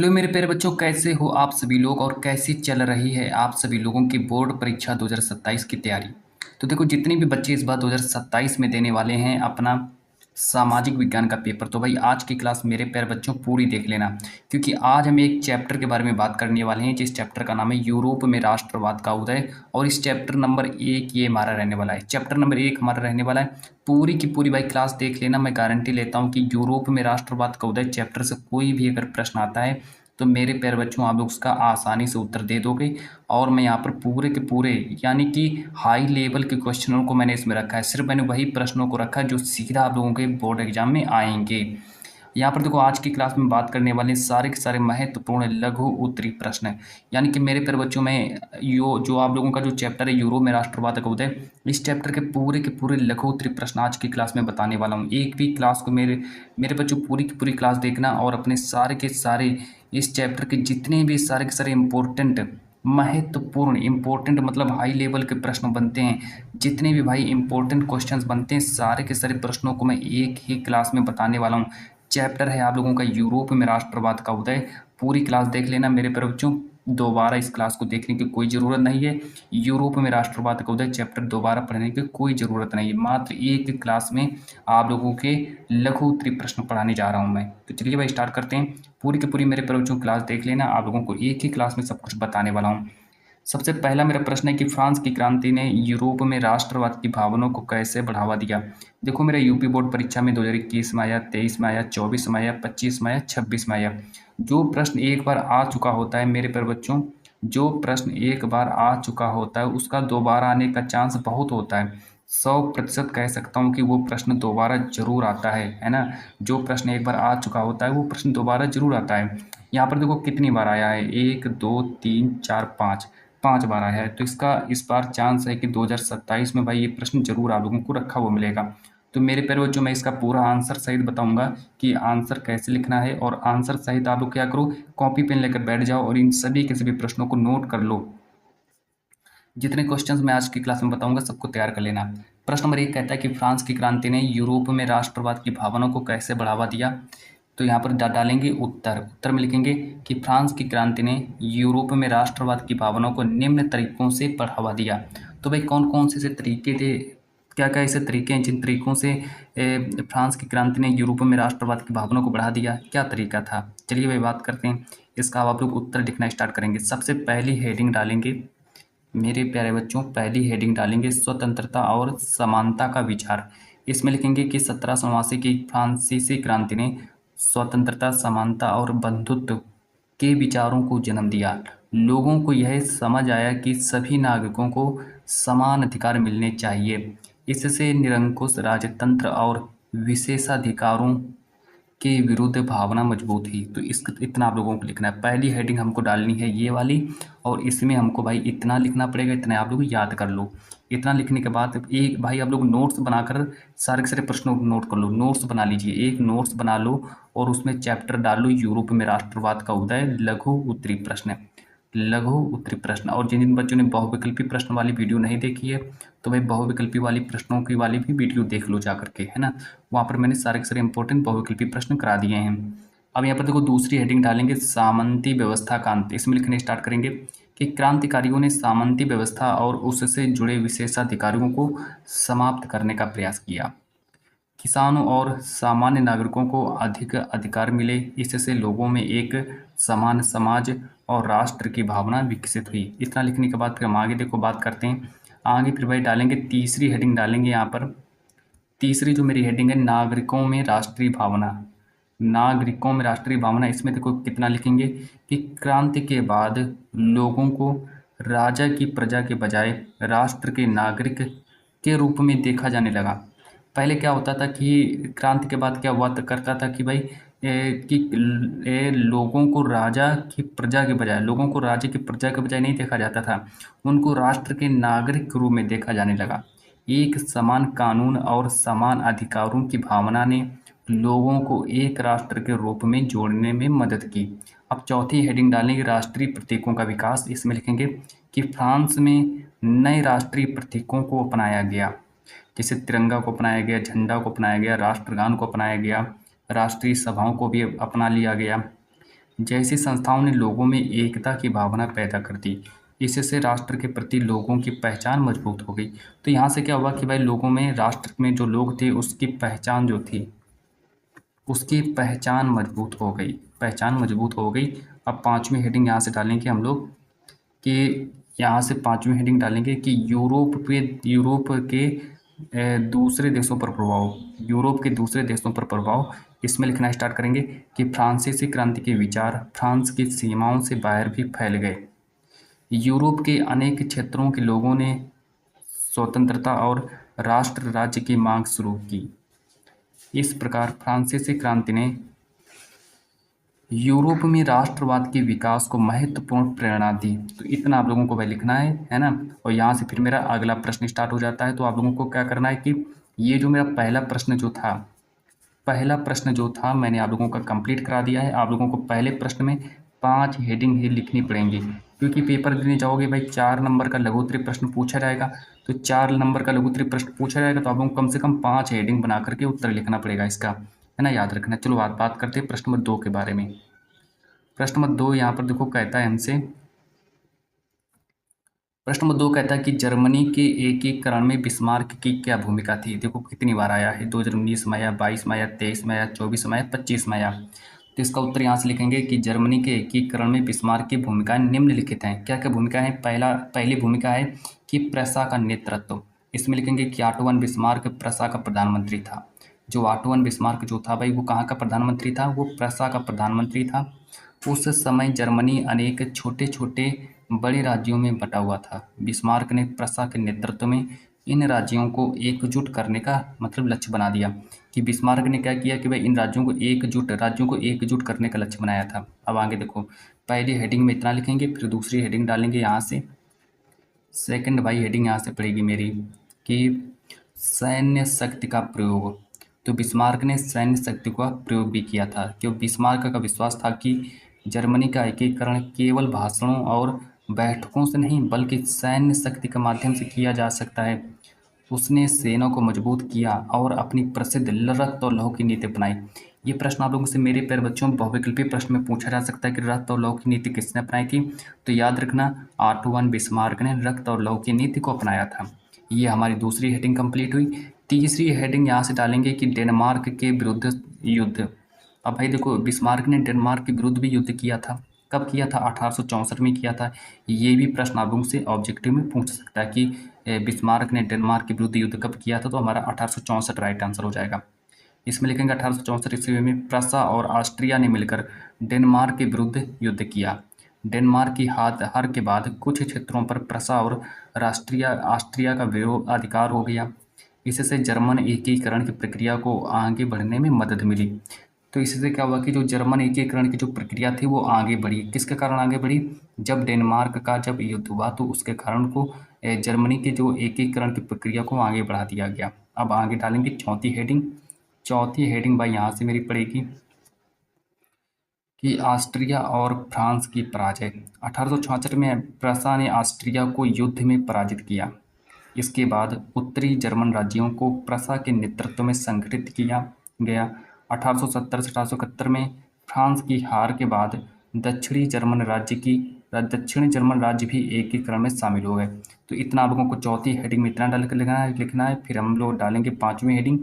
Hello मेरे प्यारे बच्चों, कैसे हो आप सभी लोग और कैसी चल रही है आप सभी लोगों की बोर्ड परीक्षा 2027 की तैयारी। तो देखो, जितने भी बच्चे इस बार 2027 में देने वाले हैं अपना सामाजिक विज्ञान का पेपर, तो भाई आज की क्लास मेरे प्यारे बच्चों पूरी देख लेना, क्योंकि आज हम एक चैप्टर के बारे में बात करने वाले हैं जिस चैप्टर का नाम है यूरोप में राष्ट्रवाद का उदय। और इस चैप्टर नंबर 1 ये हमारा रहने वाला है, चैप्टर नंबर 1 हमारा रहने वाला है। पूरी की पूरी भाई क्लास देख लेना, मैं गारंटी लेता हूँ कि यूरोप में राष्ट्रवाद का उदय चैप्टर से कोई भी अगर प्रश्न आता है तो मेरे प्यारे बच्चों आप लोग उसका आसानी से उत्तर दे दोगे। और मैं यहाँ पर पूरे के पूरे यानी कि हाई लेवल के क्वेश्चनों को मैंने इसमें रखा है, सिर्फ मैंने वही प्रश्नों को रखा है जो सीधा आप लोगों के बोर्ड एग्जाम में आएंगे। यहाँ पर देखो, आज की क्लास में बात करने वाले सारे के सारे महत्वपूर्ण लघु उत्तरी प्रश्न है। यानी कि मेरे प्यारे बच्चों में जो आप लोगों का जो चैप्टर है यूरोप में राष्ट्रवाद का उदय, इस चैप्टर के पूरे लघु उत्तरी प्रश्न आज की क्लास में बताने वाला हूँ। एक भी क्लास को मेरे मेरे बच्चों पूरी की पूरी क्लास देखना और अपने सारे के सारे इस चैप्टर के जितने भी सारे के सारे इम्पोर्टेंट मतलब हाई लेवल के प्रश्न बनते हैं, जितने भी भाई इंपॉर्टेंट क्वेश्चंस बनते हैं, सारे के सारे प्रश्नों को मैं एक ही क्लास में बताने वाला हूँ। चैप्टर है आप लोगों का यूरोप में राष्ट्रवाद का उदय। पूरी क्लास देख लेना मेरे प्यारे बच्चों, दोबारा इस क्लास को देखने की कोई ज़रूरत नहीं है। यूरोप में राष्ट्रवाद का उदय चैप्टर दोबारा पढ़ने की कोई ज़रूरत नहीं है, मात्र एक क्लास में आप लोगों के लघु उत्तरी प्रश्न पढ़ाने जा रहा हूँ मैं। तो चलिए भाई स्टार्ट करते हैं। पूरी की पूरी मेरे प्यारे बच्चों क्लास देख लेना, आप लोगों को एक ही क्लास में सब कुछ बताने वाला हूँ। सबसे पहला मेरा प्रश्न है कि फ्रांस की क्रांति ने यूरोप में राष्ट्रवाद की भावनाओं को कैसे बढ़ावा दिया। देखो, मेरा यूपी बोर्ड परीक्षा में 2021 में आया, 23 में आया, 24 में आया, 25 में आया, 26 में आया। जो प्रश्न एक बार आ चुका होता है मेरे प्यारे बच्चों, जो प्रश्न एक बार आ चुका होता है उसका दोबारा आने का चांस बहुत होता है। 100% कह सकता हूँ कि वो प्रश्न दोबारा जरूर आता है ना। जो प्रश्न एक बार आ चुका होता है वो प्रश्न दोबारा जरूर आता है। यहाँ पर देखो कितनी बार आया है, 1 2 3 4 5, 5 बार आया है। तो इसका इस बार चांस है कि 2027 में भाई ये प्रश्न जरूर आप लोगों को रखा हुआ मिलेगा। तो मेरे प्यारे बच्चों, मैं इसका पूरा आंसर सहित बताऊंगा कि आंसर कैसे लिखना है, और आंसर सहित आप लोग क्या करो, कॉपी पेन लेकर बैठ जाओ और इन सभी के सभी प्रश्नों को नोट कर लो। जितने क्वेश्चंस मैं आज की क्लास में बताऊंगा सबको तैयार कर लेना। प्रश्न नंबर 1 कहता है कि फ्रांस की क्रांति ने यूरोप में राष्ट्रवाद की भावनाओं को कैसे बढ़ावा दिया। तो यहाँ पर डालेंगे उत्तर में लिखेंगे कि फ्रांस की क्रांति ने यूरोप में राष्ट्रवाद की भावनाओं को निम्न तरीकों से बढ़ावा दिया। तो भाई कौन कौन से ऐसे तरीके थे, क्या क्या ऐसे तरीके हैं जिन तरीकों से फ्रांस की क्रांति ने यूरोप में राष्ट्रवाद की भावनाओं को बढ़ा दिया, क्या तरीका था। चलिए भाई बात करते हैं इसका। अब आप लोग उत्तर लिखना स्टार्ट करेंगे। सबसे पहली हेडिंग डालेंगे मेरे प्यारे बच्चों, पहली हेडिंग डालेंगे स्वतंत्रता और समानता का विचार। इसमें लिखेंगे कि 1789 की फ्रांसीसी क्रांति ने स्वतंत्रता, समानता और बंधुत्व के विचारों को जन्म दिया। लोगों को यह समझ आया कि सभी नागरिकों को समान अधिकार मिलने चाहिए। इससे निरंकुश राजतंत्र और विशेषाधिकारों के विरुद्ध भावना मजबूत ही। तो इस इतना आप लोगों को लिखना है। पहली हेडिंग हमको डालनी है ये वाली, और इसमें हमको भाई इतना लिखना पड़ेगा, इतने आप लोग याद कर लो। इतना लिखने के बाद एक भाई आप लोग नोट्स बनाकर सारे के सारे प्रश्नों को नोट कर लो, नोट्स बना लीजिए, एक नोट्स बना लो और उसमें चैप्टर डाल लो यूरोप में राष्ट्रवाद का उदय, लघु उत्तरी प्रश्न, लघु उत्तरी प्रश्न। और जिन जिन बच्चों ने बहुविकल्पी प्रश्न वाली वीडियो नहीं देखी है तो भाई बहुविकल्पी वाली प्रश्नों की वाली भी वीडियो देख लो जा करके, है ना। वहाँ पर मैंने सारे के सारे इंपॉर्टेंट बहुविकल्पी प्रश्न करा दिए हैं। अब यहाँ पर देखो दूसरी हेडिंग डालेंगे सामंती व्यवस्था का अंत। इसमें लिखने स्टार्ट करेंगे कि क्रांतिकारियों ने सामंती व्यवस्था और उससे जुड़े विशेषाधिकारियों को समाप्त करने का प्रयास किया। किसानों और सामान्य नागरिकों को अधिक अधिकार मिले, इससे लोगों में एक समान समाज और राष्ट्र की भावना विकसित हुई। इतना लिखने के बाद फिर हम आगे देखो बात करते हैं। आगे फिर भाई डालेंगे तीसरी हेडिंग डालेंगे यहाँ पर। तीसरी जो मेरी हेडिंग है नागरिकों में राष्ट्रीय भावना, नागरिकों में राष्ट्रीय भावना। इसमें देखो कितना लिखेंगे कि क्रांति के बाद लोगों को राजा की प्रजा के बजाय राष्ट्र के नागरिक के रूप में देखा जाने लगा। पहले क्या होता था कि क्रांति के बाद क्या हुआ करता था कि भाई लोगों को राजा की प्रजा के बजाय, लोगों को राजा की प्रजा के बजाय नहीं देखा जाता था, उनको राष्ट्र के नागरिक के रूप में देखा जाने लगा। एक समान कानून और समान अधिकारों की भावना ने लोगों को एक राष्ट्र के रूप में जोड़ने में मदद की। अब चौथी हेडिंग डालेंगे राष्ट्रीय प्रतीकों का विकास। इसमें लिखेंगे कि फ्रांस में नए राष्ट्रीय प्रतीकों को अपनाया गया, जैसे तिरंगा को अपनाया गया, झंडा को अपनाया गया, राष्ट्रगान को अपनाया गया, राष्ट्रीय सभाओं को भी अपना लिया गया। जैसी संस्थाओं ने लोगों में एकता की भावना पैदा कर दी। इससे राष्ट्र के प्रति लोगों की पहचान मजबूत हो गई। तो यहाँ से क्या हुआ कि भाई लोगों में, राष्ट्र में जो लोग थे उसकी पहचान जो थी, उसकी पहचान मजबूत हो गई, पहचान मजबूत हो गई। अब पाँचवीं हेडिंग यहाँ से डालेंगे हम लोग कि यहाँ से पाँचवीं हेडिंग डालेंगे कि यूरोप के दूसरे देशों पर प्रभाव, यूरोप के दूसरे देशों पर प्रभाव। इसमें लिखना स्टार्ट करेंगे कि फ्रांसीसी क्रांति के विचार फ्रांस की सीमाओं से बाहर भी फैल गए। यूरोप के अनेक क्षेत्रों के लोगों ने स्वतंत्रता और राष्ट्र राज्य की मांग शुरू की। इस प्रकार फ्रांसीसी क्रांति ने यूरोप में राष्ट्रवाद के विकास को महत्वपूर्ण प्रेरणा दी। तो इतना आप लोगों को भाई लिखना है ना। और यहाँ से फिर मेरा अगला प्रश्न स्टार्ट हो जाता है। तो आप लोगों को क्या करना है कि ये जो मेरा पहला प्रश्न जो था मैंने आप लोगों का कंप्लीट करा दिया है। आप लोगों को पहले प्रश्न में 5 हेडिंग ही लिखनी पड़ेंगी, क्योंकि पेपर देने जाओगे भाई 4 नंबर का लघु उत्तरीय प्रश्न पूछा जाएगा। तो 4 नंबर का लघु उत्तरीय प्रश्न पूछा जाएगा तो आप लोगों को कम से कम 5 हेडिंग बना करके उत्तर लिखना पड़ेगा इसका, है ना, याद रखना। चलो बात करते हैं प्रश्न नंबर 2 के बारे में। प्रश्न नंबर 2 यहाँ पर देखो कहता है हमसे, प्रश्न नंबर 2 कहता है कि जर्मनी के एकीकरण में बिस्मार्क की क्या भूमिका थी। देखो कितनी बार आया है, 2019 में आया, 22 में आया, 23 में आया, 24 में आया, 25 में आया। तो इसका उत्तर यहाँ से लिखेंगे कि जर्मनी के एकीकरण में बिस्मार्क की भूमिकाएं निम्नलिखित हैं। क्या क्या भूमिका है? पहली भूमिका है कि प्रसा का नेतृत्व। इसमें लिखेंगे कि ऑटो वन बिस्मार्क प्रसा का प्रधानमंत्री था। जो ऑटो वन बिस्मार्क जो था भाई वो कहाँ का प्रधानमंत्री था? वो प्रसा का प्रधानमंत्री था। उस समय जर्मनी अनेक छोटे छोटे बड़े राज्यों में बटा हुआ था। बिस्मार्क ने प्रसा के नेतृत्व में इन राज्यों को एकजुट करने का मतलब लक्ष्य बना दिया। कि बिस्मार्क ने क्या किया कि भाई इन राज्यों को एकजुट करने का लक्ष्य बनाया था। अब आगे देखो, पहली हेडिंग में इतना लिखेंगे, फिर दूसरी हेडिंग डालेंगे यहाँ से। सेकंड भाई हेडिंग यहाँ से पड़ेगी मेरी कि सैन्य शक्ति का प्रयोग। तो बिस्मार्क ने सैन्य शक्ति का प्रयोग भी किया था, क्योंकि बिस्मार्क का विश्वास था कि जर्मनी का एकीकरण केवल भाषणों और बैठकों से नहीं बल्कि सैन्य शक्ति के माध्यम से किया जा सकता है। उसने सेना को मजबूत किया और अपनी प्रसिद्ध रक्त और लौह की नीति अपनाई। ये प्रश्न आप लोगों से मेरे प्यारे बच्चों बहुविकल्पी प्रश्न में पूछा जा सकता है कि रक्त और लौह की नीति किसने अपनाई थी। तो याद रखना, ऑटो वन बिस्मार्क ने रक्त और लौह की नीति को अपनाया था। ये हमारी दूसरी हेडिंग कंप्लीट हुई। तीसरी हेडिंग यहाँ से डालेंगे कि डेनमार्क के विरुद्ध युद्ध। अब भाई देखो, बिस्मार्क ने डेनमार्क के विरुद्ध भी युद्ध किया था। कब किया था? 1864 में किया था। ये भी प्रश्न आप लोगों से ऑब्जेक्टिव में पूछ सकता है कि बिस्मार्क ने डेनमार्क के विरुद्ध युद्ध कब किया था। तो हमारा 1864 राइट आंसर हो जाएगा। इसमें लिखेंगे 1864 ईस्वी में प्रसा और ऑस्ट्रिया ने मिलकर डेनमार्क के विरुद्ध युद्ध किया। डेनमार्क की हार के बाद कुछ क्षेत्रों पर प्रसा और ऑस्ट्रिया का विरोध अधिकार हो गया। इससे जर्मन एकीकरण की प्रक्रिया को आगे बढ़ने में मदद मिली। तो इससे क्या हुआ कि जो जर्मन एकीकरण की जो प्रक्रिया थी वो आगे बढ़ी। किसके कारण आगे बढ़ी? जब डेनमार्क का जब युद्ध हुआ तो उसके कारण को जर्मनी के जो एकीकरण की प्रक्रिया को आगे बढ़ा दिया गया। अब आगे डालेंगे चौथी हेडिंग। चौथी हेडिंग भाई यहाँ से मेरी पड़ेगी कि ऑस्ट्रिया और फ्रांस की पराजय। 1866 में प्रसा ने ऑस्ट्रिया को युद्ध में पराजित किया। इसके बाद उत्तरी जर्मन राज्यों को प्रसा के नेतृत्व में संगठित किया गया। 1870 से 1871 में फ्रांस की हार के बाद दक्षिणी जर्मन राज्य भी एकीकरण में शामिल हो गए। तो इतना आप लोगों को चौथी हेडिंग में इतना डाल कर लिखना है। फिर हम लोग डालेंगे पाँचवीं हेडिंग।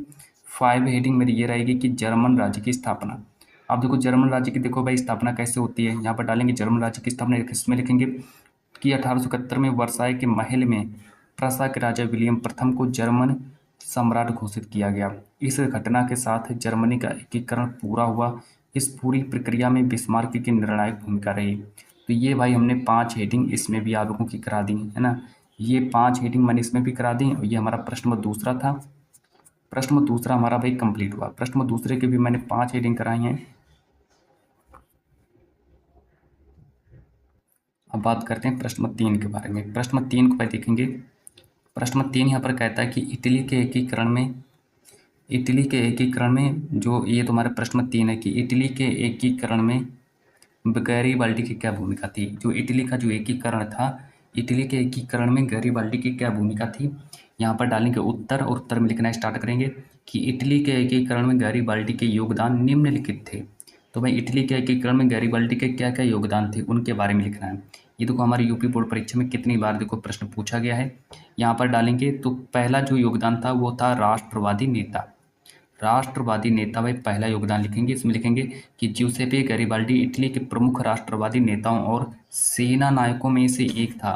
5 हेडिंग मेरी ये रहेगी कि जर्मन राज्य की स्थापना। आप देखो जर्मन राज्य की देखो भाई स्थापना कैसे होती है। यहाँ पर डालेंगे जर्मन राज्य की स्थापना। इसमें लिखेंगे कि 1871 में वर्साय के महल में प्रसा के राजा विलियम प्रथम को जर्मन सम्राट घोषित किया गया। इस घटना के साथ जर्मनी का एकीकरण पूरा हुआ। इस पूरी प्रक्रिया में बिस्मार्क की निर्णायक भूमिका रही। तो ये भाई हमने 5 हेडिंग इसमें भी आप लोगों की करा दी, है ना। ये 5 हेडिंग मैंने इसमें भी करा दी। और ये हमारा प्रश्न नंबर दूसरा था। प्रश्न नंबर दूसरा हमारा भाई कंप्लीट हुआ। प्रश्न नंबर दूसरे के भी मैंने 5 हेडिंग कराई हैं। अब बात करते हैं प्रश्न नंबर 3 के बारे में। प्रश्न नंबर 3 को भाई देखेंगे। प्रश्न नंबर 3 यहाँ पर कहता है कि इटली के एकीकरण में जो ये तुम्हारा प्रश्न नंबर 3 है कि इटली के एकीकरण में गैरीबाल्डी की क्या भूमिका थी। जो इटली का जो एकीकरण था, इटली के एकीकरण में गैरीबाल्डी की क्या भूमिका थी। यहाँ पर डालेंगे उत्तर और उत्तर में लिखना स्टार्ट करेंगे कि इटली के एकीकरण में गैरीबाल्डी के योगदान निम्नलिखित थे। तो भाई इटली के एकीकरण में गैरिबाल्डी के क्या क्या योगदान थे उनके बारे में लिखना है। ये देखो हमारे यूपी बोर्ड परीक्षा में कितनी बार देखो प्रश्न पूछा गया है। यहाँ पर डालेंगे तो पहला जो योगदान था वो था राष्ट्रवादी नेता। राष्ट्रवादी नेता भाई पहला योगदान लिखेंगे, इसमें लिखेंगे कि ज्यूसेपे गैरिबाल्डी इटली के प्रमुख राष्ट्रवादी नेताओं और सेना नायकों में से एक था।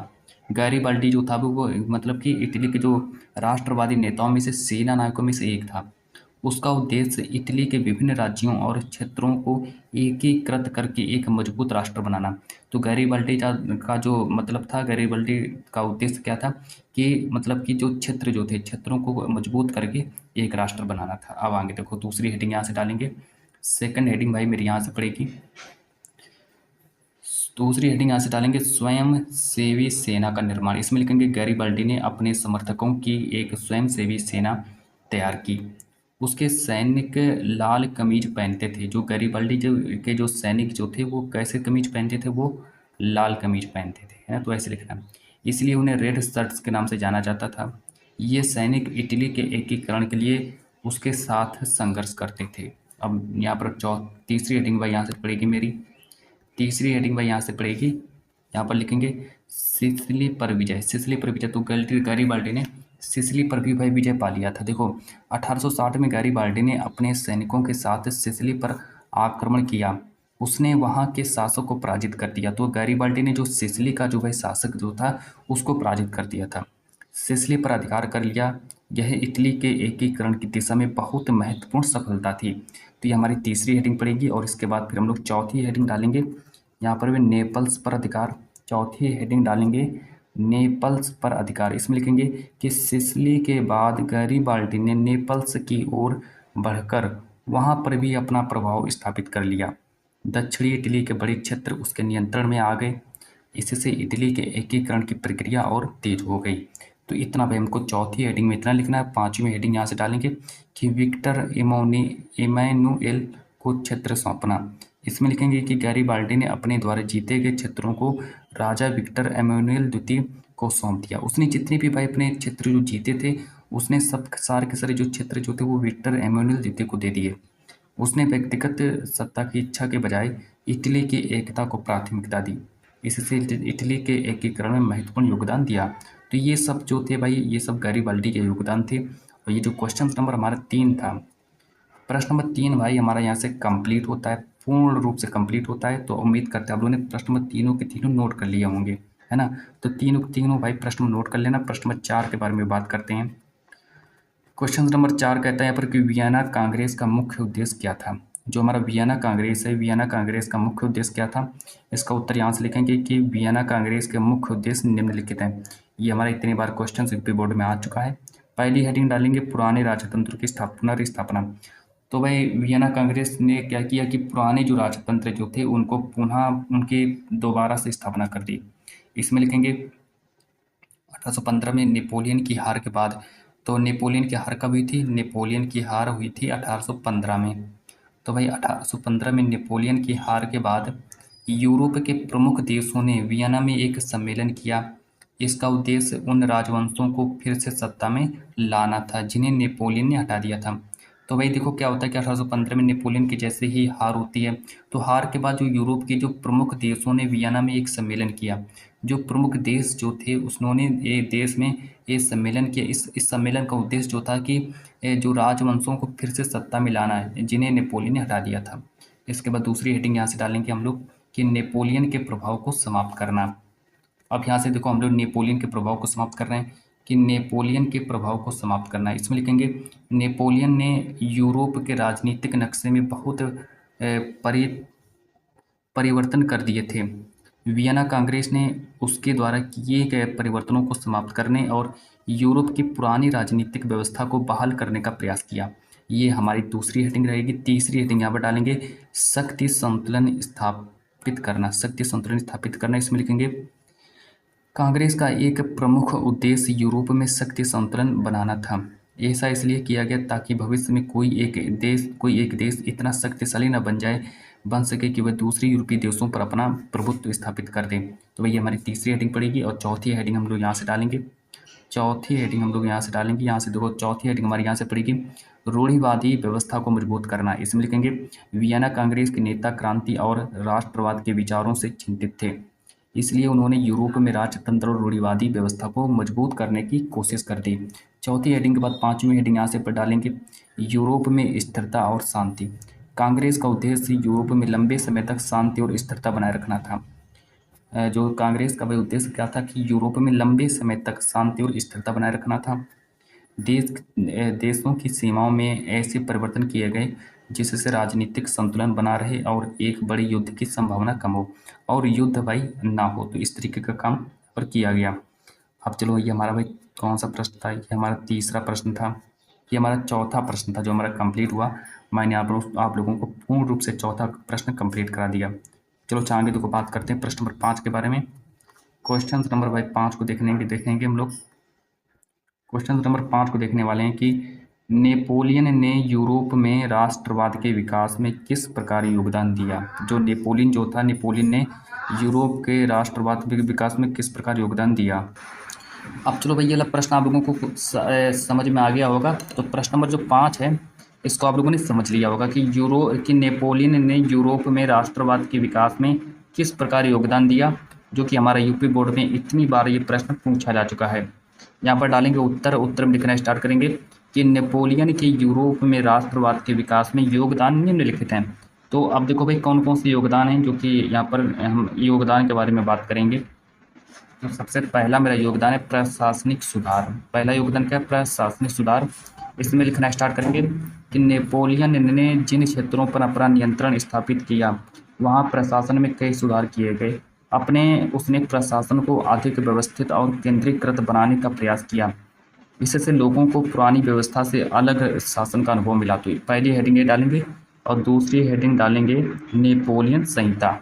गैरिबाल्डी जो था वो मतलब कि इटली के जो राष्ट्रवादी नेताओं में से सेना नायकों में से एक था। उसका उद्देश्य इटली के विभिन्न राज्यों और क्षेत्रों को एकीकृत करके एक मजबूत राष्ट्र बनाना। तो गैरिबाल्डी का जो मतलब था, गैरिबाल्डी का उद्देश्य क्या था कि मतलब कि जो क्षेत्र जो थे क्षेत्रों को मजबूत करके एक राष्ट्र बनाना था। अब आगे देखो दूसरी हेडिंग यहाँ से डालेंगे। सेकंड हेडिंग भाई मेरी यहाँ से पड़ेगी। दूसरी हेडिंग यहाँ से डालेंगे स्वयं सेवी सेना का निर्माण। इसमें लिखेंगे गैरिबाल्डी ने अपने समर्थकों की एक स्वयं सेवी सेना तैयार की। उसके सैनिक लाल कमीज पहनते थे। जो गैरिबाल्डी के जो सैनिक जो थे वो कैसे कमीज पहनते थे, वो लाल कमीज पहनते थे, है ना। तो ऐसे लिखना, इसलिए उन्हें रेड शर्ट्स के नाम से जाना जाता था। ये सैनिक इटली के एकीकरण के लिए उसके साथ संघर्ष करते थे। अब यहाँ पर तीसरी हेडिंग भाई यहाँ से पड़ेगी मेरी। तीसरी हेडिंग भाई यहाँ से पड़ेगी, यहाँ पर लिखेंगे सिसिली पर विजय। सिसिली पर विजय, तो गैरिबाल्डी ने सिसिली पर भी भाई विजय पा लिया था। देखो 1860 में गैरिबाल्डी ने अपने सैनिकों के साथ सिसिली पर आक्रमण किया। उसने वहाँ के शासक को पराजित कर दिया। तो गैरिबाल्डी ने जो सिसिली का जो भाई शासक जो था उसको पराजित कर दिया था, सिसिली पर अधिकार कर लिया। यह इटली के एकीकरण की दिशा में बहुत महत्वपूर्ण सफलता थी। तो ये हमारी तीसरी हेडिंग पड़ेगी। और इसके बाद फिर हम लोग चौथी हेडिंग डालेंगे, यहाँ पर भी नेपल्स पर अधिकार। चौथी हेडिंग डालेंगे नेपल्स पर अधिकार। इसमें लिखेंगे कि सिसिली के बाद गैरिबाल्डी ने नेपल्स की ओर बढ़कर वहाँ पर भी अपना प्रभाव स्थापित कर लिया। दक्षिणी इटली के बड़े क्षेत्र उसके नियंत्रण में आ गए। इससे इटली के एकीकरण की प्रक्रिया और तेज हो गई। तो इतना भाई हमको चौथी हेडिंग में इतना लिखना है। पांचवी हेडिंग यहाँ से डालेंगे कि विक्टर इमैनुएल को क्षेत्र सौंपना। इसमें लिखेंगे कि गैरिबाल्डी ने अपने द्वारा जीते गए क्षेत्रों को राजा विक्टर इमैनुएल द्वितीय को सौंप दिया। उसने जितने भी भाई अपने क्षेत्र जो जीते थे उसने सब सारे के सारे जो क्षेत्र जो थे वो विक्टर इमैनुएल द्वितीय को दे दिए। उसने व्यक्तिगत सत्ता की इच्छा के बजाय इटली की एकता को प्राथमिकता दी। इससे इटली के एकीकरण में महत्वपूर्ण योगदान दिया। तो ये सब जो थे भाई ये सब गैरिबाल्डी के योगदान थे। और ये जो क्वेश्चन नंबर हमारा 3 था, प्रश्न नंबर 3 भाई हमारा यहाँ से कंप्लीट होता है, पूर्ण रूप से कंप्लीट होता है। तो उम्मीद करते हैं आप लोगों ने प्रश्न नंबर तीनों के तीनों नोट कर लिए होंगे, है ना। तो तीनों के तीनों भाई प्रश्न नोट कर लेना। प्रश्न नंबर 4 के बारे में बात करते हैं। क्वेश्चन नंबर 4 कहता है यहाँ पर कि वियना कांग्रेस का मुख्य उद्देश्य क्या था। जो हमारा वियना कांग्रेस है, वियना कांग्रेस का मुख्य उद्देश्य क्या था। इसका उत्तर यहाँ से लिखेंगे कि वियना कांग्रेस के मुख्य उद्देश्य निम्नलिखित हैं। ये हमारा इतनी बार क्वेश्चन यूपी बोर्ड में आ चुका है। पहली हेडिंग डालेंगे पुराने राजतंत्र की पुनर्स्थापना। तो भाई वियना कांग्रेस ने क्या किया कि पुराने जो राजतंत्र जो थे उनको पुनः उनके दोबारा से स्थापना कर दी। इसमें लिखेंगे 1815 में नेपोलियन की हार के बाद। तो नेपोलियन की हार कब हुई थी, नेपोलियन की हार हुई थी 1815 में। तो भाई 1815 में नेपोलियन की हार के बाद यूरोप के प्रमुख देशों ने वियना में एक सम्मेलन किया। इसका उद्देश्य उन राजवंशों को फिर से सत्ता में लाना था जिन्हें नेपोलियन ने हटा दिया था। तो भाई देखो क्या होता है कि 1815 में नेपोलियन की जैसे ही हार होती है तो हार के बाद जो यूरोप के जो प्रमुख देशों ने वियना में एक सम्मेलन किया। जो प्रमुख देश जो थे उन्होंने ये देश में ये सम्मेलन किया। इस सम्मेलन का उद्देश्य जो था कि जो राजवंशों को फिर से सत्ता में लाना है जिन्हें नेपोलियन ने हटा दिया था। इसके बाद दूसरी हेडिंग यहाँ से डालेंगे हम लोग कि नेपोलियन के प्रभाव को समाप्त करना। अब यहाँ से देखो हम लोग नेपोलियन के प्रभाव को समाप्त कर रहे हैं कि नेपोलियन के प्रभाव को समाप्त करना है। इसमें लिखेंगे नेपोलियन ने यूरोप के राजनीतिक नक्शे में बहुत परिवर्तन कर दिए थे। वियना कांग्रेस ने उसके द्वारा किए गए परिवर्तनों को समाप्त करने और यूरोप की पुरानी राजनीतिक व्यवस्था को बहाल करने का प्रयास किया। ये हमारी दूसरी हेडिंग रहेगी। तीसरी हेडिंग यहाँ पर डालेंगे शक्ति संतुलन स्थापित करना। शक्ति संतुलन स्थापित करना, इसमें लिखेंगे कांग्रेस का एक प्रमुख उद्देश्य यूरोप में शक्ति संतुलन बनाना था। ऐसा इसलिए किया गया ताकि भविष्य में कोई एक देश इतना शक्तिशाली न बन सके कि वह दूसरी यूरोपीय देशों पर अपना प्रभुत्व स्थापित कर दे। तो वही हमारी तीसरी हेडिंग पड़ेगी। और चौथी हेडिंग हम लोग यहाँ से डालेंगे चौथी हेडिंग हम लोग यहाँ से डालेंगे। यहाँ से देखो चौथी हेडिंग हमारी यहाँ से पड़ेगी रूढ़िवादी व्यवस्था को मजबूत करना। इसमें लिखेंगे वियना कांग्रेस के नेता क्रांति और राष्ट्रवाद के विचारों से चिंतित थे, इसलिए उन्होंने यूरोप में राजतंत्र और रूढ़िवादी व्यवस्था को मजबूत करने की कोशिश कर दी। चौथी हेडिंग के बाद पांचवी हेडिंग यहाँ से पर डालेंगे यूरोप में स्थिरता और शांति। कांग्रेस का उद्देश्य यूरोप में लंबे समय तक शांति और स्थिरता बनाए रखना था। जो कांग्रेस का वह उद्देश्य क्या था कि यूरोप में लंबे समय तक शांति और स्थिरता बनाए रखना था। देशों की सीमाओं में ऐसे परिवर्तन किए गए जिससे राजनीतिक संतुलन बना रहे और एक बड़े युद्ध की संभावना कम हो और युद्ध भाई ना हो, तो इस तरीके का काम पर किया गया। अब चलो ये हमारा भाई कौन सा प्रश्न था, ये हमारा तीसरा प्रश्न था। ये हमारा चौथा प्रश्न था जो हमारा कंप्लीट हुआ। मैंने आप लोगों को पूर्ण रूप से चौथा प्रश्न कंप्लीट करा दिया। चलो आगे देखो बात करते हैं प्रश्न नंबर 5 के बारे में। क्वेश्चन नंबर भाई 5 को देखेंगे हम लोग। क्वेश्चन नंबर 5 को देखने वाले हैं कि नेपोलियन ने यूरोप में राष्ट्रवाद के विकास में किस प्रकार योगदान दिया। जो नेपोलियन ने यूरोप के राष्ट्रवाद के विकास में किस प्रकार योगदान दिया। अब चलो भाई ये वाला प्रश्न आप लोगों को समझ में आ गया होगा। तो प्रश्न नंबर जो 5 है इसको आप लोगों ने समझ लिया होगा कि नेपोलियन ने यूरोप में राष्ट्रवाद के विकास में किस प्रकार योगदान दिया, जो कि हमारा यूपी बोर्ड में इतनी बार ये प्रश्न पूछा जा चुका है। यहाँ पर डालेंगे उत्तर में लिखना स्टार्ट करेंगे कि नेपोलियन के यूरोप में राष्ट्रवाद के विकास में योगदान निम्नलिखित हैं। तो अब देखो भाई कौन कौन से योगदान हैं, जो कि यहाँ पर हम योगदान के बारे में बात करेंगे। तो सबसे पहला मेरा योगदान है प्रशासनिक सुधार। पहला योगदान क्या है? प्रशासनिक सुधार। इसमें लिखना स्टार्ट करेंगे कि नेपोलियन ने जिन क्षेत्रों पर अपना नियंत्रण स्थापित किया वहाँ प्रशासन में कई सुधार किए गए। उसने प्रशासन को अधिक व्यवस्थित और केंद्रीकृत बनाने का प्रयास किया। इससे लोगों को पुरानी व्यवस्था से अलग शासन का अनुभव मिला। तो पहली हेडिंग ये डालेंगे और दूसरी हेडिंग डालेंगे नेपोलियन संहिता।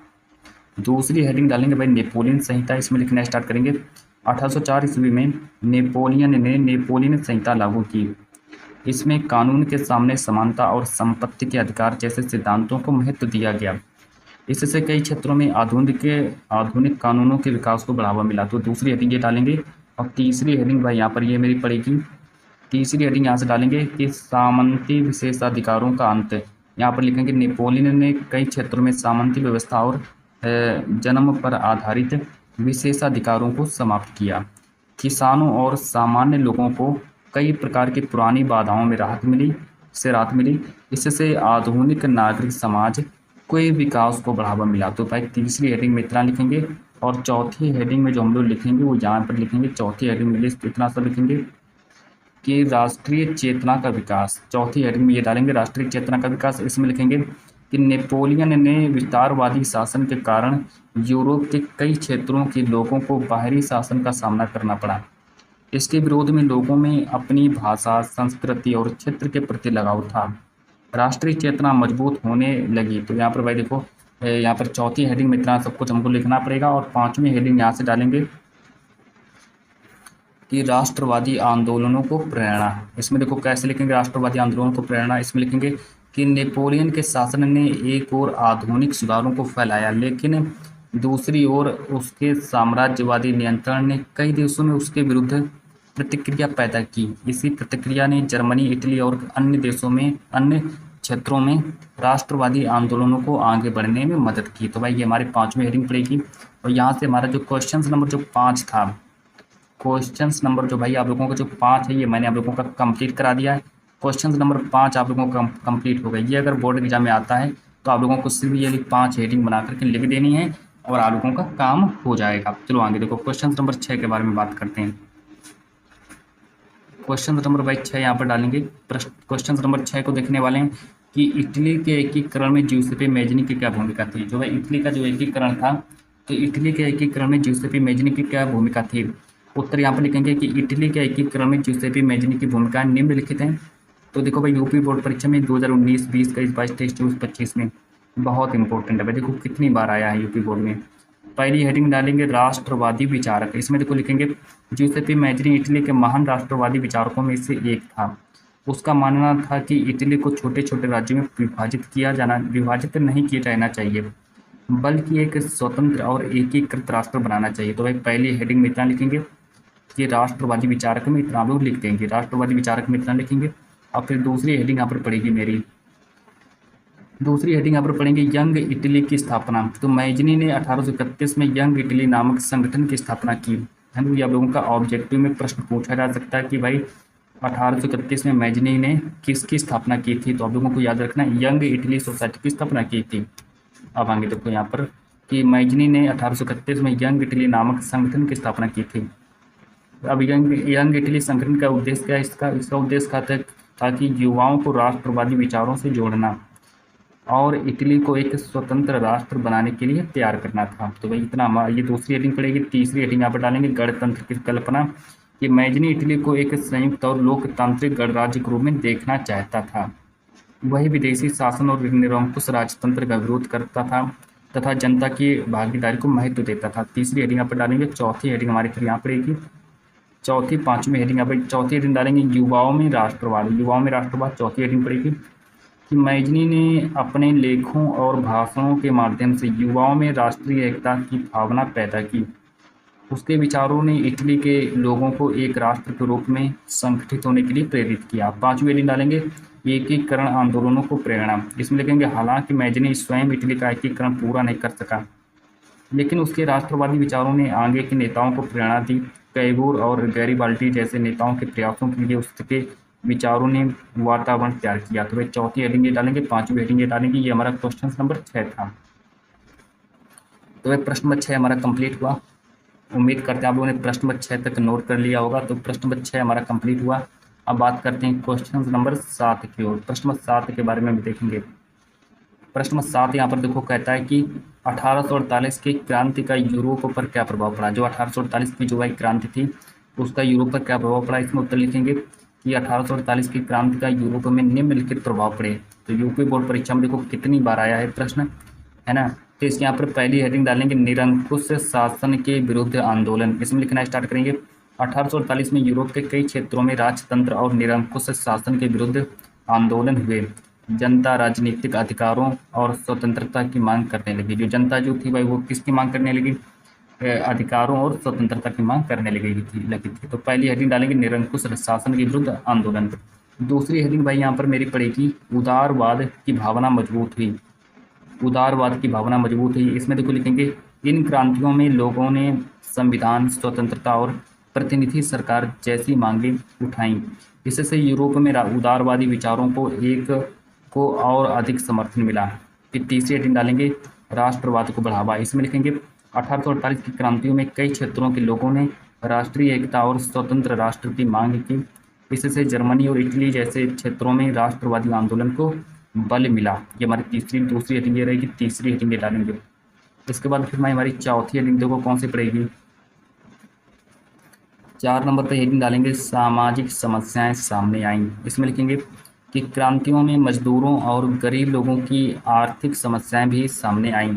दूसरी हेडिंग डालेंगे भाई नेपोलियन संहिता। इसमें लिखना स्टार्ट करेंगे 1804 ईस्वी में नेपोलियन ने नेपोलियन संहिता लागू की। इसमें कानून के सामने समानता और संपत्ति के अधिकार जैसे सिद्धांतों को महत्व दिया गया। इससे कई क्षेत्रों में आधुनिक कानूनों के विकास को बढ़ावा मिला। तो दूसरी हेडिंग ये डालेंगे और तीसरी हेडिंग भाई यहाँ पर ये मेरी पड़ेगी। तीसरी हेडिंग यहाँ से डालेंगे कि सामंती विशेषाधिकारों का अंत। यहाँ पर लिखेंगे नेपोलियन ने कई क्षेत्रों में सामंती व्यवस्था और जन्म पर आधारित विशेषाधिकारों को समाप्त किया। किसानों और सामान्य लोगों को कई प्रकार की पुरानी बाधाओं में राहत मिली। इससे आधुनिक नागरिक समाज कोई विकास को बढ़ावा मिला। तो भाई तीसरी हेडिंग में इतना लिखेंगे और चौथी हेडिंग में जो हम लोग लिखेंगे वो यहाँ पर लिखेंगे। चौथी हेडिंग में इतना सा लिखेंगे कि राष्ट्रीय चेतना का विकास। चौथी हेडिंग में ये डालेंगे राष्ट्रीय चेतना का विकास। इसमें लिखेंगे कि नेपोलियन ने विस्तारवादी शासन के कारण यूरोप के कई क्षेत्रों के लोगों को बाहरी शासन का सामना करना पड़ा। इसके विरोध में लोगों में अपनी भाषा, संस्कृति और क्षेत्र के प्रति लगाव था। राष्ट्रीय चेतना मजबूत होने लगी। तो यहाँ पर भाई देखो यहाँ पर चौथी हेडिंग में इतना सब कुछ हमको लिखना पड़ेगा और पांचवी हेडिंग यहाँ से डालेंगे कि राष्ट्रवादी आंदोलनों को प्रेरणा। इसमें देखो कैसे लिखेंगे राष्ट्रवादी आंदोलनों को प्रेरणा। इसमें लिखेंगे कि नेपोलियन के शासन ने एक ओर आधुनिक सुधारों को फैलाया, लेकिन दूसरी ओर उसके साम्राज्यवादी नियंत्रण ने कई देशों में उसके विरुद्ध प्रतिक्रिया पैदा की। इसी प्रतिक्रिया ने जर्मनी, इटली और अन्य क्षेत्रों में राष्ट्रवादी आंदोलनों को आगे बढ़ने में मदद की। तो भाई ये हमारी पांचवी हेडिंग पड़ेगी। और यहाँ से हमारा जो क्वेश्चन नंबर जो 5 था, क्वेश्चन नंबर जो भाई आप लोगों का जो 5 है ये मैंने आप लोगों का कंप्लीट करा दिया है। क्वेश्चन नंबर 5 आप लोगों का कंप्लीट हो गया। ये अगर बोर्ड एग्जाम में आता है तो आप लोगों को सिर्फ ये 5 हेडिंग बना करके लिख देनी है और आप लोगों का काम हो जाएगा। चलो आगे देखो क्वेश्चन नंबर 6 के बारे में बात करते हैं। क्वेश्चन नंबर भाई 6 यहाँ पर डालेंगे। क्वेश्चन नंबर 6 को देखने वाले हैं कि इटली के एकीकरण में ज्यूसेपे मैज़िनी की क्या भूमिका थी। जो भाई इटली का जो एकीकरण था, तो इटली के एकीकरण में ज्यूसेपे मैज़िनी की क्या भूमिका थी। उत्तर यहाँ पर लिखेंगे कि इटली के एकीकरण में ज्यूसेपे मैज़िनी की भूमिका निम्नलिखित हैं। तो देखो भाई यूपी बोर्ड परीक्षा में 2019, 20, 21, 22, 23, 24, 25 में बहुत इंपॉर्टेंट है भाई। देखो कितनी बार आया है यूपी बोर्ड में। पहली हेडिंग डालेंगे राष्ट्रवादी विचारक। इसमें देखो लिखेंगे ज्यूसेपे मैज़िनी इटली के महान राष्ट्रवादी विचारकों में से एक था। उसका मानना था कि इटली को छोटे छोटे राज्यों में विभाजित नहीं किया जाना चाहिए, बल्कि एक स्वतंत्र और एकीकृत राष्ट्र बनाना चाहिए। तो भाई पहली हेडिंग में इतना लिखेंगे ये राष्ट्रवादी विचारक में इतना लोग लिख देंगे, राष्ट्रवादी विचारक में इतना लिखेंगे। अब फिर दूसरी हेडिंग यहाँ पर पड़ेगी मेरी, दूसरी हेडिंग यहाँ पर पढ़ेंगे यंग इटली की स्थापना। तो मैजनी ने 1831 में यंग इटली नामक संगठन की स्थापना की है। तो ये आप लोगों का ऑब्जेक्टिव में प्रश्न पूछा जा सकता है कि भाई 1831 में मैजनी ने किसकी स्थापना की थी। तो आप लोगों को याद रखना है यंग इटली सोसाइटी की स्थापना की थी। अब आगे देखो यहाँ पर कि मैजनी ने 1831 में यंग इटली नामक संगठन की स्थापना की थी। अब यंग इटली संगठन का उद्देश्य क्या है? इसका उद्देश्य था कि युवाओं को राष्ट्रवादी विचारों से जोड़ना और इटली को एक स्वतंत्र राष्ट्र बनाने के लिए तैयार करना था। तो भाई इतना ये दूसरी हेडिंग पड़ेगी। तीसरी हेडिंग यहाँ पर डालेंगे गणतंत्र की कल्पना, कि मैजनी इटली को एक संयुक्त और लोकतांत्रिक गणराज्य के रूप में देखना चाहता था। वही विदेशी शासन और निरंकुश राजतंत्र का विरोध करता था तथा जनता की भागीदारी को महत्व देता था। तीसरी हेडिंग यहाँ पर डालेंगे। चौथी हेडिंग हमारी फिर यहाँ पड़ेगी, पांचवी हेडिंग यहाँ पर चौथी हेडिंग डालेंगे युवाओं में राष्ट्रवाद। चौथी हेडिंग पड़ेगी कि मैजनी ने अपने लेखों और भाषणों के माध्यम से युवाओं में राष्ट्रीय एकता की भावना पैदा की। उसके विचारों ने इटली के लोगों को एक राष्ट्र के रूप में संगठित होने के लिए प्रेरित किया। पांचवी हेडिंग डालेंगे एकीकरण आंदोलनों को प्रेरणा। इसमें लिखेंगे हालांकि मैजनी स्वयं इटली का एकीकरण पूरा नहीं कर सका, लेकिन उसके राष्ट्रवादी विचारों ने आगे के नेताओं को प्रेरणा दी। कैबूर और गैरीबाल्डी जैसे नेताओं के प्रयासों के लिए उसके विचारों ने वातावरण तैयार किया। तो भाई चौथी हेडिंग ये डालेंगे, पांचवी हेडिंग ये डालेंगे। ये हमारा क्वेश्चन नंबर 6 था। तो भाई प्रश्न नंबर 6 हमारा कंप्लीट हुआ। उम्मीद करते हैं आप लोगों ने प्रश्न नंबर 6 तक नोट कर लिया होगा। तो प्रश्न नंबर 6 हमारा कंप्लीट हुआ। अब बात करते हैं क्वेश्चन नंबर 7 की ओर। प्रश्न नंबर 7 के बारे में भी देखेंगे। प्रश्न नंबर 7 यहाँ पर देखो कहता है कि 1848 की क्रांति का यूरोप पर क्या प्रभाव पड़ा। जो 1848 की जो भाई क्रांति थी उसका यूरोप पर क्या प्रभाव पड़ा, इसमें उत्तर लिखेंगे कि 1848 की क्रांति का यूरोप में निम्नलिखित प्रभाव पड़े। तो यूपी बोर्ड परीक्षा में देखो कितनी बार आया है प्रश्न, है ना। तो इसके यहाँ पर पहली हेडिंग डालेंगे निरंकुश शासन के विरुद्ध आंदोलन। इसमें लिखना स्टार्ट करेंगे 1848 में यूरोप के कई क्षेत्रों में राजतंत्र और निरंकुश शासन के विरुद्ध आंदोलन हुए। जनता राजनीतिक अधिकारों और स्वतंत्रता की मांग करने लगी। जो जनता जो थी भाई वो किसकी मांग करने लगी? अधिकारों और स्वतंत्रता की मांग करने लगी थी। तो पहली हेडिंग डालेंगे निरंकुश शासन के विरुद्ध आंदोलन। दूसरी हेडिंग भाई यहाँ पर मेरी पड़ेगी उदारवाद की भावना मजबूत हुई। उदारवाद की भावना मजबूत हुई, इसमें देखो लिखेंगे इन क्रांतियों में लोगों ने संविधान, स्वतंत्रता और प्रतिनिधि सरकार जैसी मांगें उठाई। इससे यूरोप में उदारवादी विचारों को और अधिक समर्थन मिला। फिर तीसरी हेडिंग डालेंगे राष्ट्रवाद को बढ़ावा। इसमें लिखेंगे 1848 की क्रांतियों में कई क्षेत्रों के लोगों ने राष्ट्रीय एकता और स्वतंत्र राष्ट्र की मांग की। इससे जर्मनी और इटली जैसे क्षेत्रों में राष्ट्रवादी आंदोलन को बल मिला। ये हमारी दूसरी हेडिंग ये रहेगी। तीसरी हेडिंग ये डालेंगे। इसके बाद फिर हमारी चौथी हेडिंग देखो कौन सी पड़ेगी। 4 नंबर पर हेडिंग डालेंगे सामाजिक समस्याएं सामने आईं। इसमें लिखेंगे कि क्रांतियों में मजदूरों और गरीब लोगों की आर्थिक समस्याएं भी सामने आईं।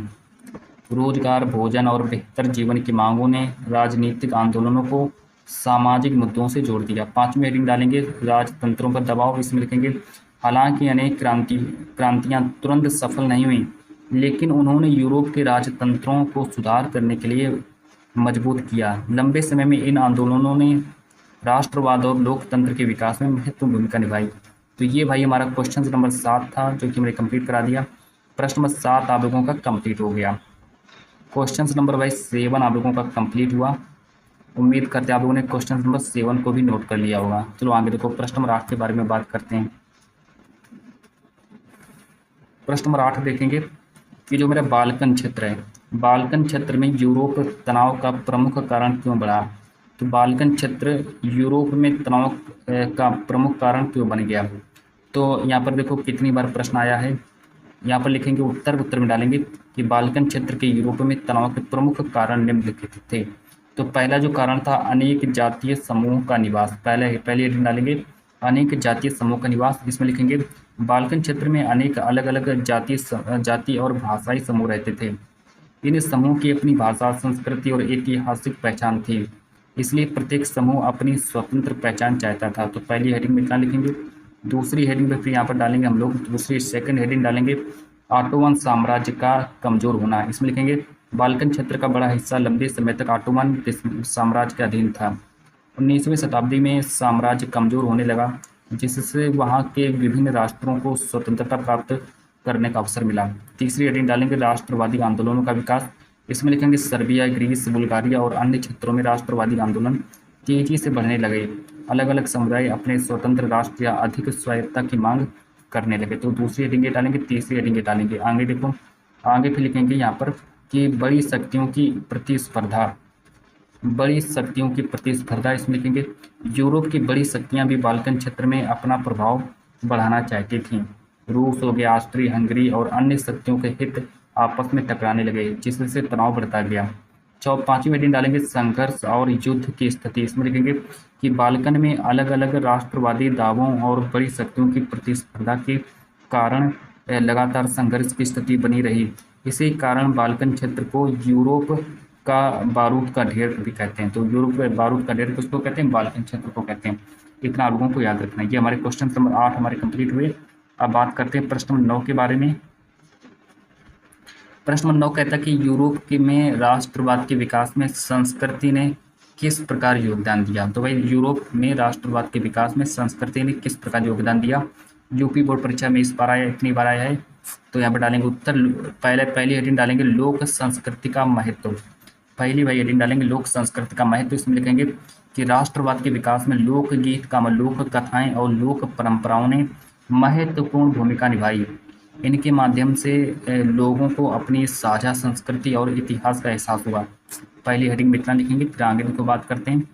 रोजगार, भोजन और बेहतर जीवन की मांगों ने राजनीतिक आंदोलनों को सामाजिक मुद्दों से जोड़ दिया। 5वीं हेडिंग डालेंगे राजतंत्रों पर दबाव। इसमें लिखेंगे हालांकि अनेक क्रांतियां तुरंत सफल नहीं हुई, लेकिन उन्होंने यूरोप के राजतंत्रों को सुधार करने के लिए मजबूत किया। लंबे समय में इन आंदोलनों ने राष्ट्रवाद और लोकतंत्र के विकास में महत्वपूर्ण भूमिका निभाई। तो ये भाई हमारा क्वेश्चन नंबर 7 था जो कि मैंने कंप्लीट करा दिया। प्रश्न नंबर 7 आप लोगों का कंप्लीट हो गया। क्वेश्चन नंबर 7 आप लोगों का कंप्लीट हुआ। उम्मीद करते हैं आप लोगों ने क्वेश्चन नंबर 7 को भी नोट कर लिया होगा। चलो आगे देखो प्रश्न नंबर 8 के बारे में बात करते हैं। प्रश्न नंबर 8 देखेंगे कि जो मेरा बाल्कन क्षेत्र है, बाल्कन क्षेत्र में यूरोप तनाव का प्रमुख कारण क्यों बढ़ा। तो बाल्कन क्षेत्र यूरोप में तनाव का प्रमुख कारण क्यों बन गया। तो यहाँ पर देखो कितनी बार प्रश्न आया है। यहाँ पर लिखेंगे उत्तर में डालेंगे कि बाल्कन क्षेत्र के यूरोप में तनाव के प्रमुख कारण निम्नलिखित थे। तो पहला जो कारण था अनेक जातीय समूह का निवास। पहले हेडिंग डालेंगे अनेक जातीय समूह का निवास। इसमें लिखेंगे बाल्कन क्षेत्र में अनेक अलग अलग जाति और भाषाई समूह रहते थे। इन समूह की अपनी भाषा, संस्कृति और ऐतिहासिक पहचान थी, इसलिए प्रत्येक समूह अपनी स्वतंत्र पहचान चाहता था। तो पहली हेडिंग में इतना लिखेंगे। दूसरी हेडिंग में फिर यहाँ पर डालेंगे हम लोग सेकंड हेडिंग डालेंगे ऑटोमन साम्राज्य का कमजोर होना। इसमें लिखेंगे बाल्कन क्षेत्र का बड़ा हिस्सा लंबे समय तक ऑटोमन साम्राज्य के अधीन था। 19वीं शताब्दी में साम्राज्य कमजोर होने लगा, जिससे वहाँ के विभिन्न राष्ट्रों को स्वतंत्रता प्राप्त करने का अवसर मिला। तीसरी हेडिंग डालेंगे राष्ट्रवादी आंदोलनों का विकास। इसमें लिखेंगे सर्बिया, ग्रीस, बुल्गारिया और अन्य क्षेत्रों में राष्ट्रवादी आंदोलन तेजी से बढ़ने लगे। अलग अलग समुदाय अपने स्वतंत्र राष्ट्र या अधिक स्वायत्तता की मांग करने लगे। तो दूसरी हेडिंग डालेंगे, तीसरी हेडिंग डालेंगे। आगे देखो, आगे फिर लिखेंगे यहाँ पर कि बड़ी शक्तियों की प्रतिस्पर्धा। बड़ी शक्तियों की प्रतिस्पर्धा, इसमें लिखेंगे यूरोप की बड़ी शक्तियां भी बाल्कन क्षेत्र में अपना प्रभाव बढ़ाना चाहती थीं। रूस हो गया, ऑस्ट्रिया हंगरी और अन्य शक्तियों के हित आपस में टकराने लगे, जिससे तनाव बढ़ता गया। पांचवी हेडिंग डालेंगे संघर्ष और युद्ध की स्थिति। इसमें लिखेंगे कि बाल्कन में अलग अलग राष्ट्रवादी दावों और बड़ी शक्तियों की प्रतिस्पर्धा के कारण लगातार संघर्ष की स्थिति बनी रही। इसी कारण बाल्कन क्षेत्र को यूरोप का बारूद का ढेर भी कहते हैं। तो यूरोप का बारूद का ढेर किसको कहते हैं? बाल्कन क्षेत्र को कहते हैं। इतना लोगों को याद रखना है। ये हमारे क्वेश्चन नंबर 8 हमारे कंप्लीट हुए। अब बात करते हैं प्रश्न नंबर 9 के बारे में। प्रश्न नंबर 9 कहता है कि यूरोप के में राष्ट्रवाद के विकास में संस्कृति ने किस प्रकार योगदान दिया। तो भाई यूरोप में राष्ट्रवाद के विकास में संस्कृति ने किस प्रकार योगदान दिया। यूपी बोर्ड परीक्षा में इस बार आया, इतनी बार आया है। तो यहाँ पर डालेंगे उत्तर। पहली हेडिंग डालेंगे लोक संस्कृति का महत्व। पहली भाई हेडिंग डालेंगे लोक संस्कृति का महत्व। इसमें लिखेंगे कि राष्ट्रवाद के विकास में लोकगीत का लोक कथाएं और लोक परंपराओं ने महत्वपूर्ण भूमिका निभाई। इनके माध्यम से लोगों को अपनी साझा संस्कृति और इतिहास का एहसास हुआ। पहली हेडिंग में इतना लिखेंगे, फिर आगे को बात करते हैं।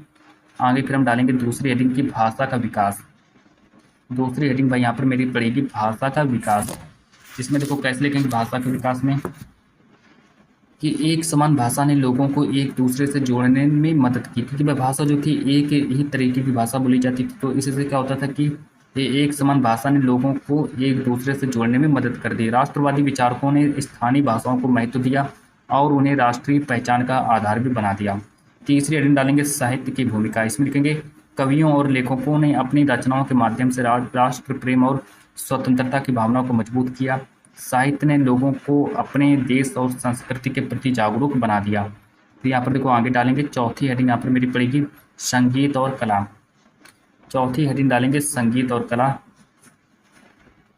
आगे फिर हम डालेंगे दूसरी हेडिंग की भाषा का विकास। दूसरी हेडिंग भाई यहाँ पर मेरी पड़ेगी भाषा का विकास। इसमें देखो कैसे लिखेंगे भाषा के विकास में कि एक समान भाषा ने लोगों को एक दूसरे से जोड़ने में मदद की। क्योंकि वह भाषा जो थी एक ही तरीके की भाषा बोली जाती थी, तो इससे क्या होता था कि ये एक समान भाषा ने लोगों को एक दूसरे से जोड़ने में मदद कर दी। राष्ट्रवादी विचारकों ने स्थानीय भाषाओं को महत्व दिया और उन्हें राष्ट्रीय पहचान का आधार भी बना दिया। तीसरी हेडिंग डालेंगे साहित्य की भूमिका। इसमें लिखेंगे कवियों और लेखकों ने अपनी रचनाओं के माध्यम से राष्ट्र प्रेम और स्वतंत्रता की भावना को मजबूत किया। साहित्य ने लोगों को अपने देश और संस्कृति के प्रति जागरूक बना दिया। तो यहाँ पर देखो आगे डालेंगे चौथी हेडिंग यहाँ पर मेरी पड़ेगी संगीत और कला। चौथी हेडिंग डालेंगे संगीत और कला।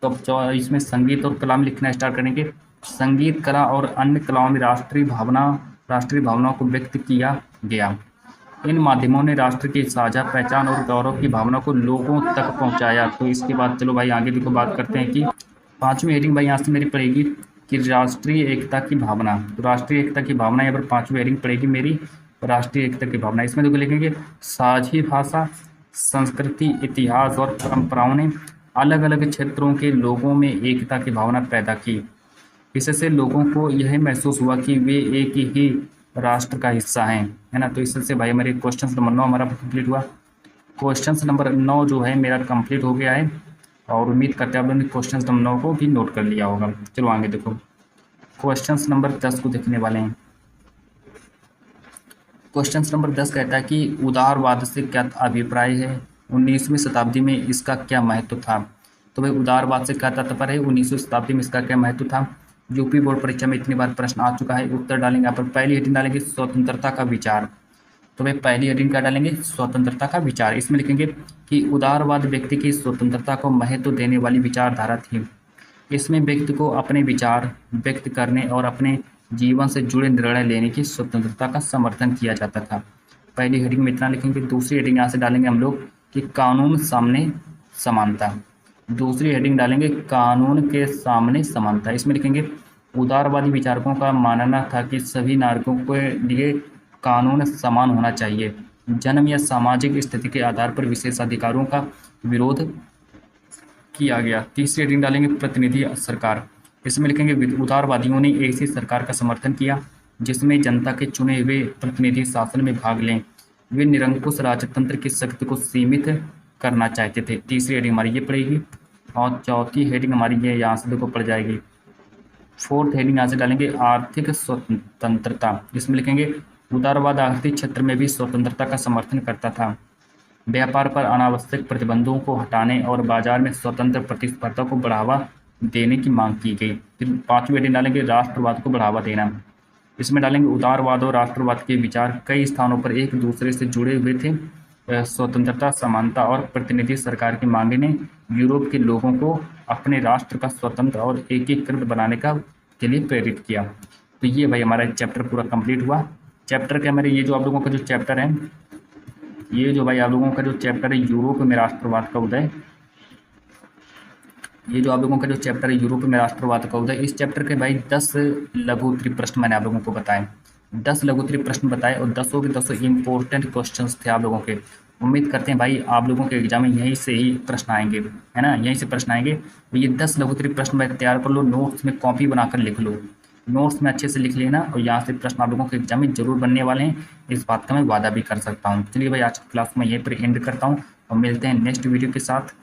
तो इसमें संगीत और कला में लिखना स्टार्ट करेंगे। संगीत, कला और अन्य कलाओं में राष्ट्रीय भावनाओं को व्यक्त किया गया। इन माध्यमों ने राष्ट्र की साझा पहचान और गौरव की भावना को लोगों तक पहुंचाया। तो इसके बाद चलो भाई आगे देखो बात करते हैं कि पांचवी हेडिंग भाई यहाँ से मेरी पड़ेगी कि राष्ट्रीय एकता की भावना। तो राष्ट्रीय एकता की भावना यहाँ पर पांचवी हेडिंग पड़ेगी मेरी राष्ट्रीय एकता की भावना। इसमें देखो लिखेंगे साझी भाषा, संस्कृति, इतिहास और परंपराओं ने अलग अलग क्षेत्रों के लोगों में एकता की भावना पैदा की। इससे लोगों को यह महसूस हुआ कि वे एक ही राष्ट्र का हिस्सा हैं, है ना। तो इससे भाई हमारे क्वेश्चन नंबर 9 हमारा कंप्लीट हुआ। क्वेश्चन नंबर 9 जो है मेरा कंप्लीट हो गया है और उम्मीद करते हैं आप लोगों ने क्वेश्चन नंबर 9 को भी नोट कर लिया होगा। चलो आगे देखो क्वेश्चन नंबर 10 को देखने वाले हैं। क्वेश्चन नंबर 10 कहता है कि उदारवाद से क्या अभिप्राय है, 19वीं शताब्दी में इसका क्या महत्व था। तो भाई उदारवाद से क्या तात्पर्य है, 19वीं शताब्दी में इसका क्या महत्व था। यूपी बोर्ड परीक्षा में इतनी बार प्रश्न आ चुका है। उत्तर डालेंगे यहाँ पर पहली हेडिंग डालेंगे स्वतंत्रता का विचार। तो भाई पहली हेडिंग क्या डालेंगे स्वतंत्रता का विचार। इसमें लिखेंगे कि उदारवाद व्यक्ति की स्वतंत्रता को महत्व देने वाली विचारधारा थी। इसमें व्यक्ति को अपने विचार व्यक्त करने और अपने जीवन से जुड़े निर्णय लेने की स्वतंत्रता का समर्थन किया जाता था। पहली हेडिंग में इतना लिखेंगे। दूसरी हेडिंग यहाँ से डालेंगे हम लोग कि कानून सामने समानता। दूसरी हेडिंग डालेंगे कानून के सामने समानता। इसमें लिखेंगे उदारवादी विचारकों का मानना था कि सभी नागरिकों के लिए कानून समान होना चाहिए। जन्म या सामाजिक स्थिति के आधार पर विशेषाधिकारों का विरोध किया गया। तीसरी हेडिंग डालेंगे प्रतिनिधि सरकार। इसमें लिखेंगे उदारवादियों ने ऐसी सरकार का समर्थन किया जिसमें जनता के चुने हुए प्रतिनिधि शासन में भाग लें। वे निरंकुश राजतंत्र की शक्ति को सीमित करना चाहते थे। तीसरी हेडिंग हमारी ये पड़ेगी और चौथी हेडिंग हमारी ये यहाँ से देखो पड़ जाएगी। फोर्थ हेडिंग यहाँ से डालेंगे आर्थिक स्वतंत्रता। इसमें लिखेंगे उदारवाद आर्थिक क्षेत्र में भी स्वतंत्रता का समर्थन करता था। व्यापार पर अनावश्यक प्रतिबंधों को हटाने और बाजार में स्वतंत्र प्रतिस्पर्धा को बढ़ावा देने की मांग की गई। फिर पांचवी हेडिंग डालेंगे राष्ट्रवाद को बढ़ावा देना। इसमें डालेंगे उदारवाद और राष्ट्रवाद के विचार कई स्थानों पर एक दूसरे से जुड़े हुए थे स्वतंत्रता, समानता और प्रतिनिधि सरकार की मांगे ने यूरोप के लोगों को अपने राष्ट्र का स्वतंत्र और एकीकृत बनाने के लिए प्रेरित किया। तो ये भाई हमारा चैप्टर पूरा कंप्लीट हुआ। चैप्टर के हमारे ये जो आप लोगों का जो चैप्टर है, ये जो भाई आप लोगों का जो चैप्टर है यूरोप में राष्ट्रवाद का उदय, ये जो आप लोगों का जो चैप्टर है यूरोप में राष्ट्रवाद का उदय, इस चैप्टर के भाई 10 लघु उत्तरीय प्रश्न मैंने आप लोगों को बताए, 10 लघु उत्तरीय प्रश्न बताए और 10 के 10 इंपॉर्टेंट क्वेश्चंस थे आप लोगों के। उम्मीद करते हैं भाई आप लोगों के एग्जाम में यहीं से ही प्रश्न आएंगे, है ना, यहीं से प्रश्न आएंगे। तो ये 10 लघु उत्तरीय प्रश्न भाई तैयार कर लो, नोट्स में कॉपी बनाकर लिख लो, नोट्स में अच्छे से लिख लेना और यहाँ से प्रश्न आप लोगों के एग्जाम में जरूर बनने वाले हैं, इस बात का मैं वादा भी कर सकता हूँ। चलिए भाई आज की क्लास में यहीं पर एंड करता हूँ और मिलते हैं नेक्स्ट वीडियो के साथ।